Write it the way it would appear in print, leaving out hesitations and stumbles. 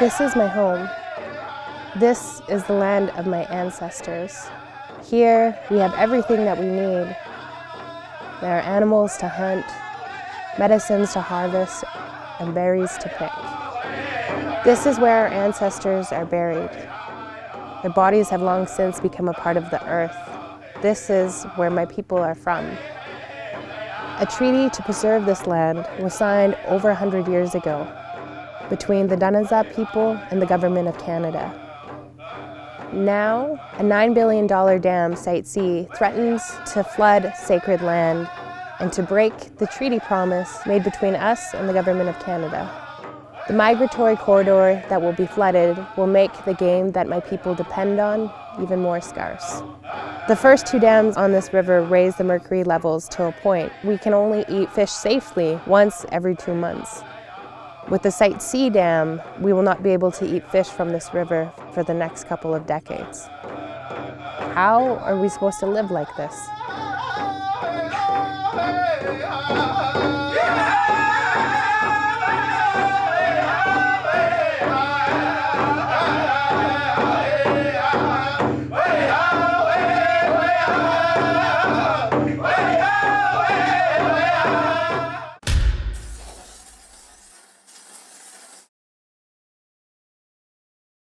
This is my home. This is the land of my ancestors. Here, we have everything that we need. There are animals to hunt, medicines to harvest, and berries to pick. This is where our ancestors are buried. Their bodies have long since become a part of the earth. This is where my people are from. A treaty to preserve this land was signed over 100 years ago between the Kanada people and the Government of Canada. Now, a $9 billion dam, Site C, threatens to flood sacred land and to break the treaty promise made between us and the Government of Canada. The migratory corridor that will be flooded will make the game that my people depend on even more scarce. The first two dams on this river raise the mercury levels to a point we can only eat fish safely once every 2 months. With the Site C dam, we will not be able to eat fish from this river for the next couple of decades. How are we supposed to live like this?